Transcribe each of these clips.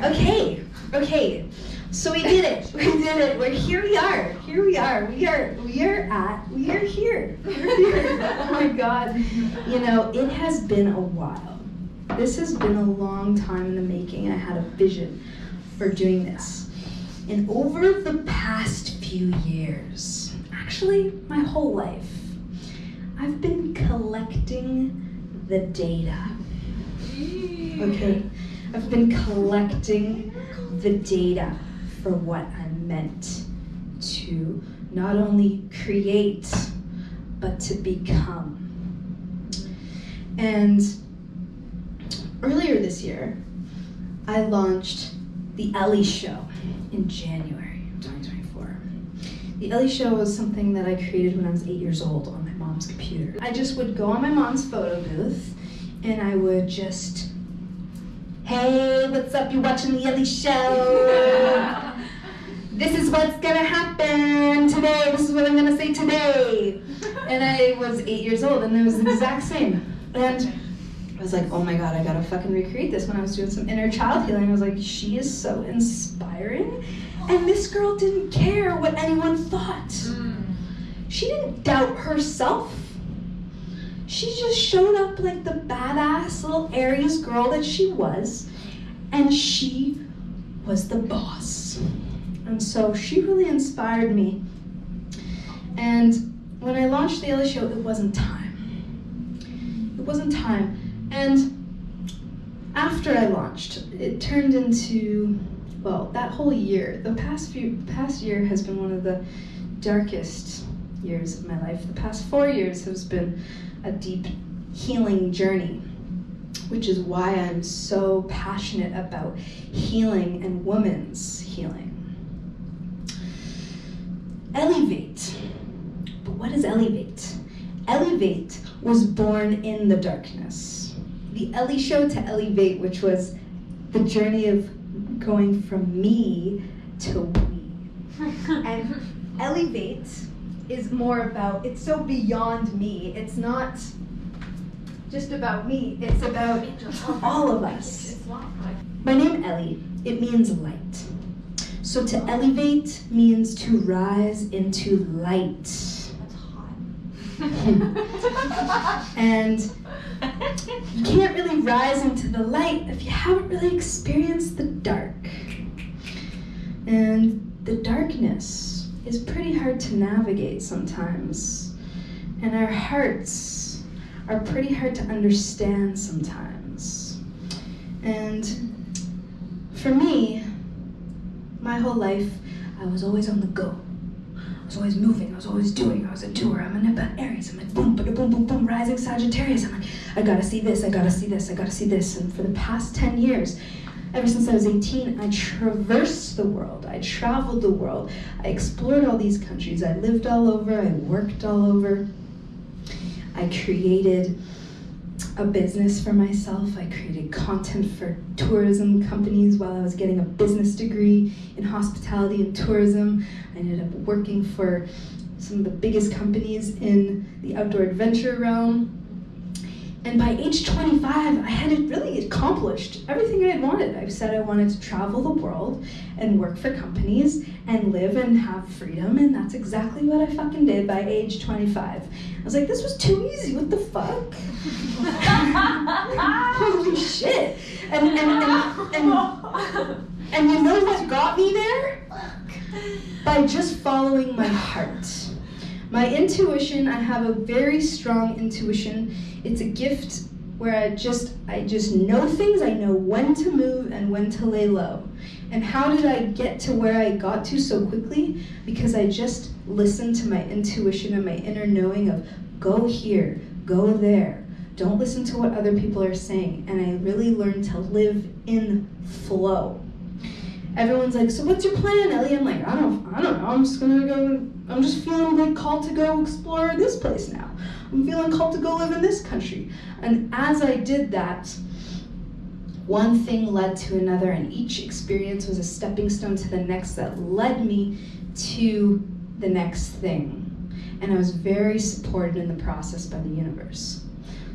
Okay. So we did it. We're here. We are here. Oh my God. You know, it has been a while. This has been a long time in the making. I had a vision for doing this. And over the past few years, actually my whole life, I've been collecting the data. Okay? I've been collecting the data for what I'm meant to not only create, but to become. And earlier this year, I launched the Ellie Show in January 2024. The Ellie Show was something that I created when I was 8 years old on my mom's computer. I just would go on my mom's photo booth and I would just, hey, what's up? You watching the Ellie Show? This is what's gonna happen today. This is what I'm gonna say today. And I was 8 years old and it was the exact same. And I was like, oh my God, I gotta fucking recreate this. When I was doing some inner child healing, I was like, she is so inspiring. And this girl didn't care what anyone thought. She didn't doubt herself. She just showed up like the badass little Aries girl that she was, and she was the boss. And so she really inspired me. And when I launched the Ellie Show, it wasn't time. It wasn't time. And after I launched, it turned into, well, that whole year, the past year has been one of the darkest years of my life. The past 4 years has been a deep healing journey, which is why I'm so passionate about healing and women's healing. Ellievate. But what is Ellievate? Ellievate was born in the darkness. The Ellie Show to Ellievate, which was the journey of going from me to we. And Ellievate is more about, it's so beyond me. It's not just about me, it's about all of us. My name Ellie, it means light. So to elevate means to rise into light. That's hot. And you can't really rise into the light if you haven't really experienced the dark. And the darkness is pretty hard to navigate sometimes. And our hearts are pretty hard to understand sometimes. And for me, my whole life, I was always on the go. I was always moving, I was always doing, I was a doer. I'm an Aries, I'm like boom, boom, boom, boom, rising Sagittarius. I'm like, I gotta see this, I gotta see this, I gotta see this. And for the past 10 years, ever since I was 18, I traversed the world. I traveled the world. I explored all these countries. I lived all over, I worked all over. I created a business for myself. I created content for tourism companies while I was getting a business degree in hospitality and tourism. I ended up working for some of the biggest companies in the outdoor adventure realm. And by age 25, I had really accomplished everything I had wanted. I said I wanted to travel the world and work for companies and live and have freedom, and that's exactly what I fucking did by age 25. I was like, this was too easy, what the fuck? Holy shit. And you know what got me there? By just following my heart. My intuition, I have a very strong intuition. It's a gift where I just know things. I know when to move and when to lay low. And how did I get to where I got to so quickly? Because I just listened to my intuition and my inner knowing of go here, go there. Don't listen to what other people are saying. And I really learned to live in flow. Everyone's like, so what's your plan, Ellie? I'm like, I don't know. I'm just feeling like called to go explore this place now. I'm feeling called to go live in this country. And as I did that, one thing led to another, and each experience was a stepping stone to the next that led me to the next thing. And I was very supported in the process by the universe.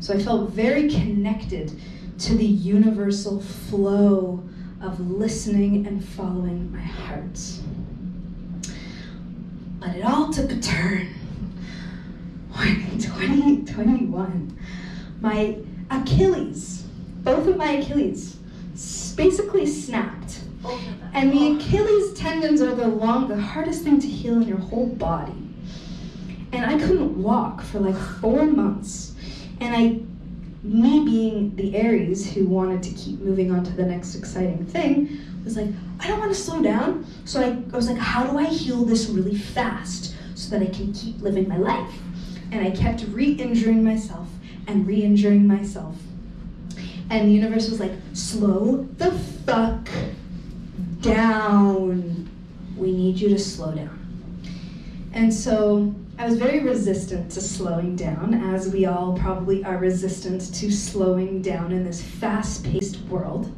So I felt very connected to the universal flow of listening and following my heart. But it all took a turn when in 2021, my Achilles, both of my Achilles, basically snapped. And the Achilles tendons are the hardest thing to heal in your whole body. And I couldn't walk for like 4 months. And me being the Aries who wanted to keep moving on to the next exciting thing, was like, I don't want to slow down. So I was like, how do I heal this really fast so that I can keep living my life? And I kept re-injuring myself and re-injuring myself. And the universe was like, slow the fuck down. We need you to slow down. And so I was very resistant to slowing down, as we all probably are resistant to slowing down in this fast-paced world.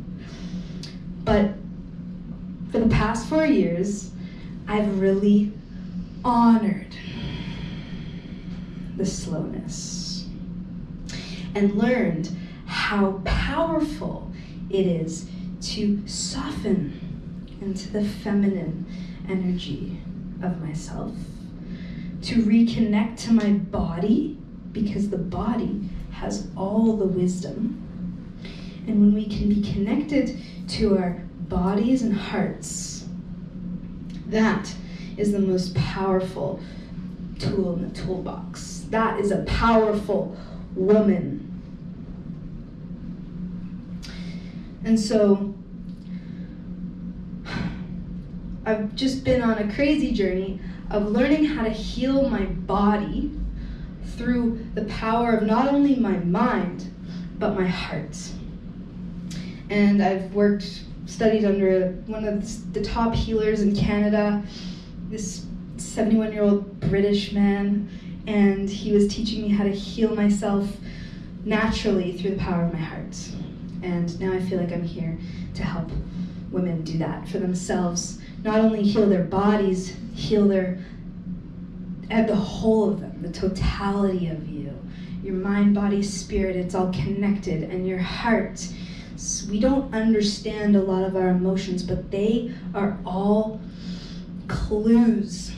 But for the past 4 years, I've really honored the slowness and learned how powerful it is to soften into the feminine energy of myself, to reconnect to my body, because the body has all the wisdom. And when we can be connected to our bodies and hearts, that is the most powerful tool in the toolbox. That is a powerful woman. And so I've just been on a crazy journey of learning how to heal my body through the power of not only my mind, but my heart. And I've studied under one of the top healers in Canada, this 71-year-old British man, and he was teaching me how to heal myself naturally through the power of my heart. And now I feel like I'm here to help women do that for themselves. Not only heal their bodies, heal the whole of them, the totality of you. Your mind, body, spirit, it's all connected. And your heart, we don't understand a lot of our emotions, but they are all clues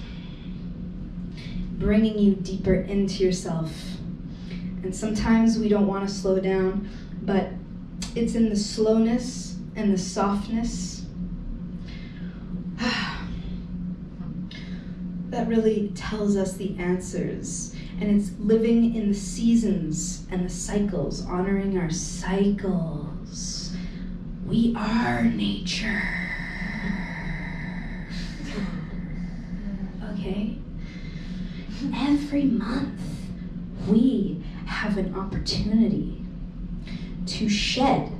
bringing you deeper into yourself. And sometimes we don't want to slow down, but it's in the slowness and the softness that really tells us the answers. And it's living in the seasons and the cycles, honoring our cycles. We are nature. Okay? Every month, we have an opportunity to shed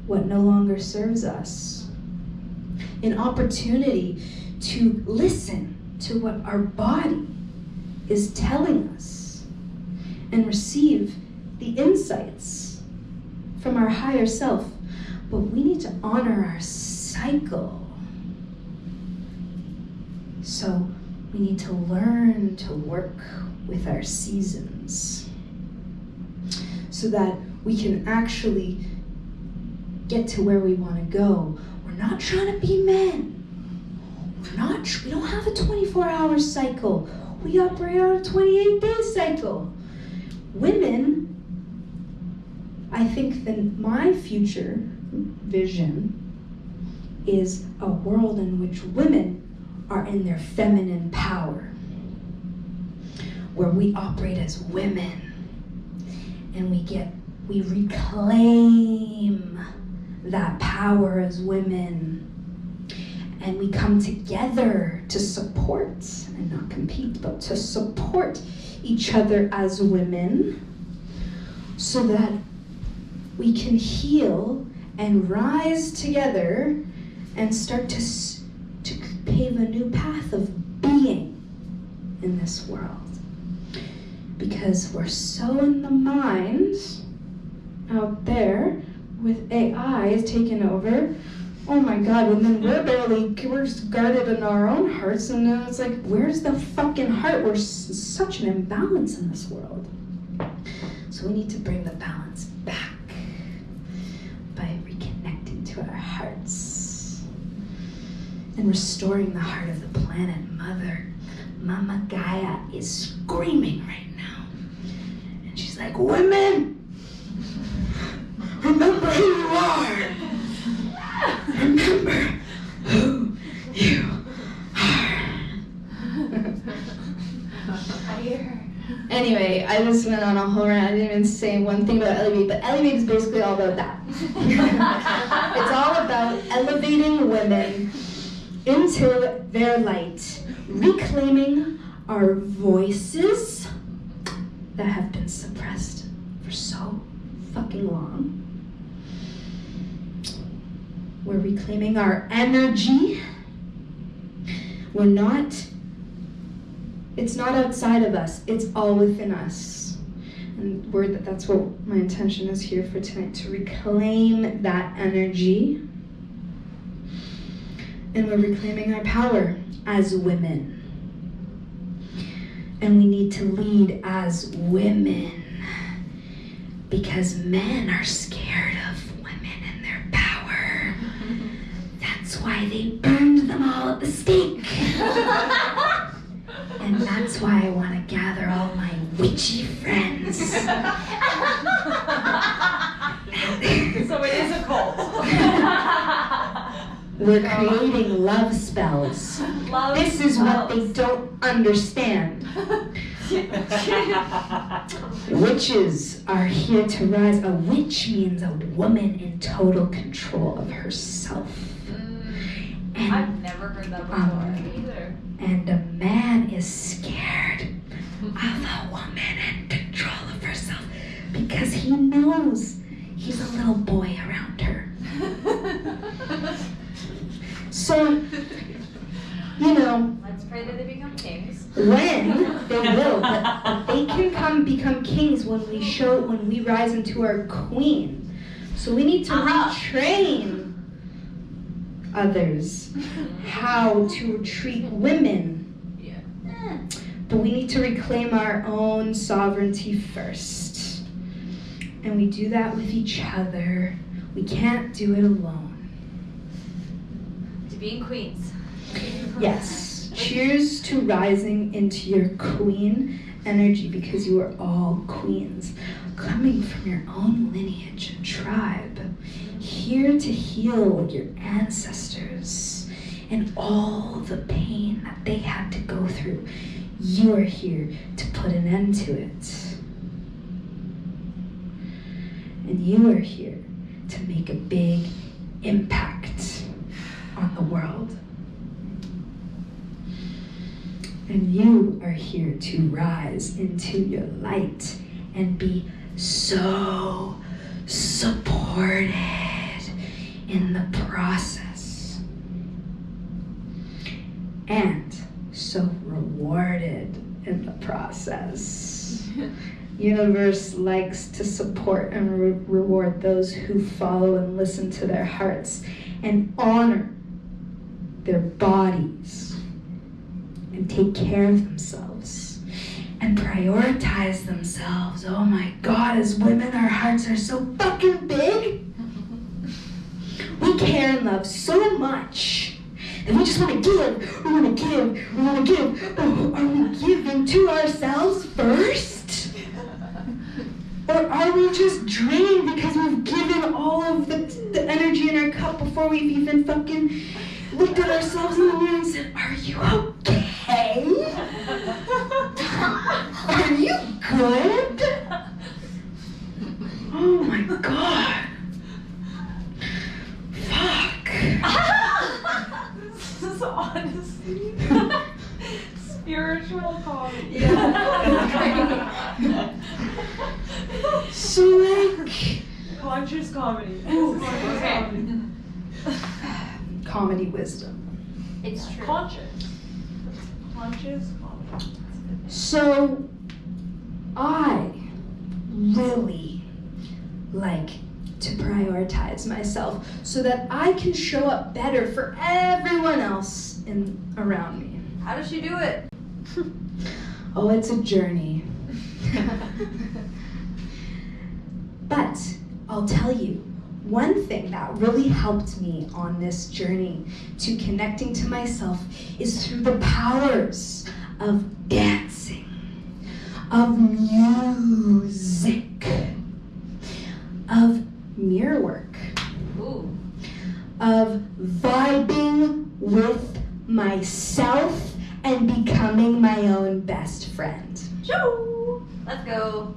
what no longer serves us. An opportunity to listen to what our body is telling us and receive the insights from our higher self. But we need to honor our cycle. So we need to learn to work with our seasons so that we can actually get to where we want to go. We're not trying to be men. We don't have a 24-hour cycle. We operate on a 28-day cycle. Women, I think that my future vision is a world in which women are in their feminine power, where we operate as women and we reclaim that power as women. And we come together to support, and not compete, but to support each other as women so that we can heal and rise together and start to pave a new path of being in this world. Because we're so in the mind out there with AI taking over. Oh my God, and then we're just guarded in our own hearts, and then it's like, where's the fucking heart? We're such an imbalance in this world. So we need to bring the balance back by reconnecting to our hearts. and restoring the heart of the planet Mother. Mama Gaia is screaming right now. And she's like, women, remember who you are. Remember who you are. I hear her. Anyway, I just went on a whole rant. I didn't even say one thing about Ellievate, but Ellievate is basically all about that. It's all about elevating women into their light, reclaiming our voices that have been suppressed for so fucking long. We're reclaiming our energy. It's not outside of us, it's all within us. And that's what my intention is here for tonight, to reclaim that energy. And we're reclaiming our power as women. And we need to lead as women, because men are scared of women and their power. That's why they burned them all at the stake. And that's why I want to gather all my witchy friends. So it is a cult. We're creating love spells. This is what they don't understand. Witches are here to rise. A witch means a woman in total control of herself. And, I've never heard that before either. And a man is scared of a woman in control of herself because he knows he's a little boy around her. So, Let's pray that they become kings. when they will, but they can become kings when we rise into our queen. So we need to retrain others how to treat women. Yeah. But we need to reclaim our own sovereignty first. And we do that with each other. We can't do it alone. To being queens. Yes. Cheers to rising into your queen energy, because you are all queens, coming from your own lineage and tribe, here to heal your ancestors and all the pain that they had to go through. You are here to put an end to it. And you are here to make a big impact on the world. And you are here to rise into your light and be so supported in the process. And so rewarded in the process. Universe likes to support and reward those who follow and listen to their hearts and honor their bodies and take care of themselves and prioritize themselves. Oh my God, as women, our hearts are so fucking big. We care and love so much. And we just want to give, we want to give, we want to give. But are we giving to ourselves first? Or are we just drained because we've given all of the energy in our cup before we've even fucking looked at ourselves in the mirror and said, are you okay? Are you good? Oh my God. Fuck. This is honestly spiritual comedy. Yeah. So like Conscious comedy. Okay. Comedy wisdom. It's true. Conscious comedy. So I really like to prioritize myself so that I can show up better for everyone else around me. How does she do it? Oh, it's a journey. But I'll tell you, one thing that really helped me on this journey to connecting to myself is through the powers of dancing, of music, of mirror work, of vibing with myself and becoming my own best friend. Let's go.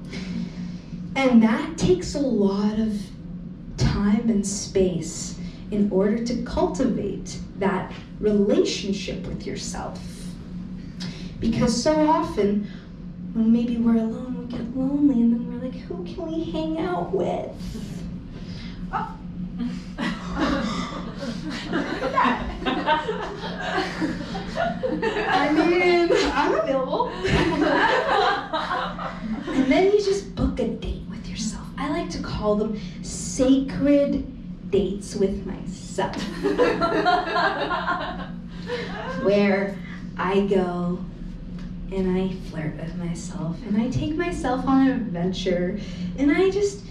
And that takes a lot of time and space in order to cultivate that relationship with yourself. Because so often, when maybe we're alone, we get lonely, and then we're like, who can we hang out with? Oh. I mean, I'm available. And then you just book a date with yourself. I like to call them sacred dates with myself. Where I go and I flirt with myself and I take myself on an adventure and I just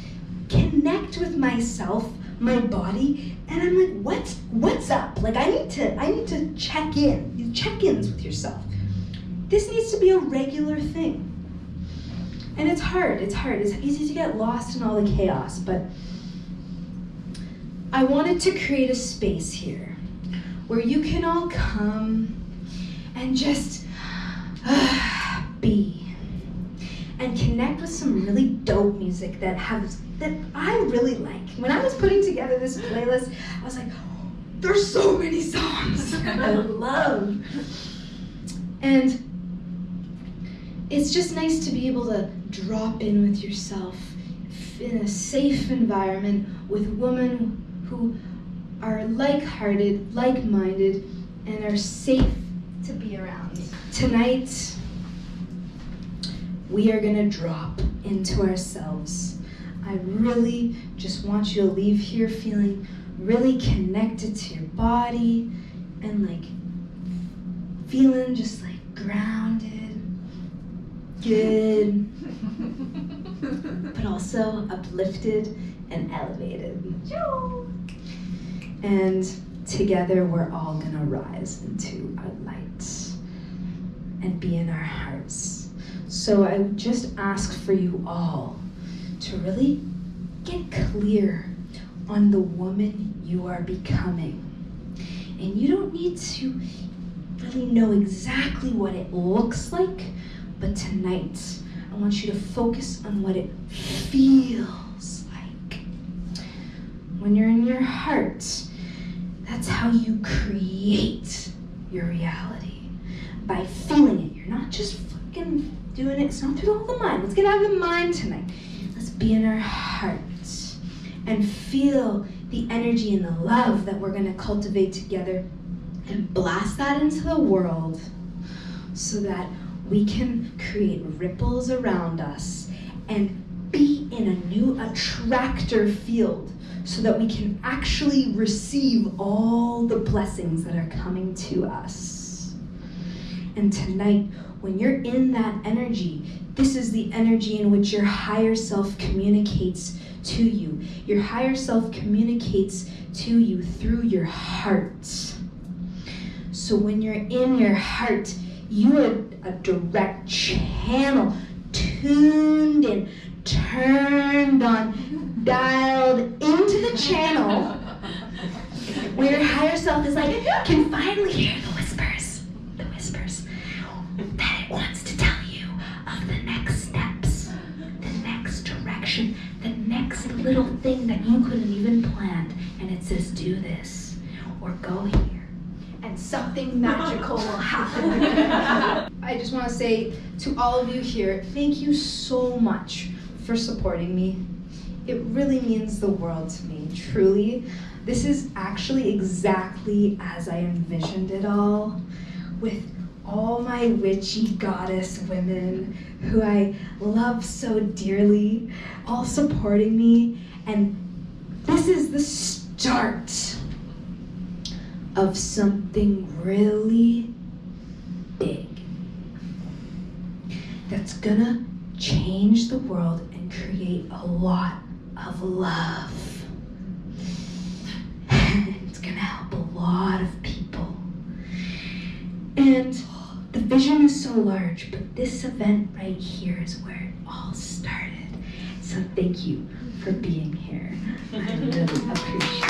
connect with myself, my body, and I'm like, what's up? Like I need to check in. Check-ins with yourself. This needs to be a regular thing. And it's hard. It's easy to get lost in all the chaos, but I wanted to create a space here where you can all come and just be and connect with some really dope music that I really like. When I was putting together this playlist, I was like, there's so many songs that I love. And it's just nice to be able to drop in with yourself in a safe environment with women who are like-hearted, like-minded, and are safe to be around. Tonight, we are gonna drop into ourselves. I really just want you to leave here feeling really connected to your body and like feeling just like grounded, good, but also uplifted and elevated. And together we're all gonna rise into our light and be in our hearts. So I would just ask for you all to really get clear on the woman you are becoming. And you don't need to really know exactly what it looks like, but tonight I want you to focus on what it feels like. When you're in your heart, that's how you create your reality, by feeling it. You're not just fucking doing it. It's not through all the mind. Let's get out of the mind tonight. Let's be in our hearts and feel the energy and the love that we're gonna cultivate together and blast that into the world so that we can create ripples around us and be in a new attractor field so that we can actually receive all the blessings that are coming to us. And tonight, when you're in that energy, this is the energy in which your higher self communicates to you. Your higher self communicates to you through your heart. So when you're in your heart, you are a direct channel, tuned in, turned on, dialed into the channel where your higher self is like, can finally hear the whispers that it wants to tell you of the next steps, the next direction, the next little thing that you couldn't even plan. And it says, do this or go here, and something magical will happen. I just want to say to all of you here, thank you so much for supporting me. It really means the world to me, truly. This is actually exactly as I envisioned it all, with all my witchy goddess women who I love so dearly, all supporting me. And this is the start of something really big that's gonna change the world and create a lot of love. And the vision is so large, but this event right here is where it all started. So thank you for being here. I really appreciate it.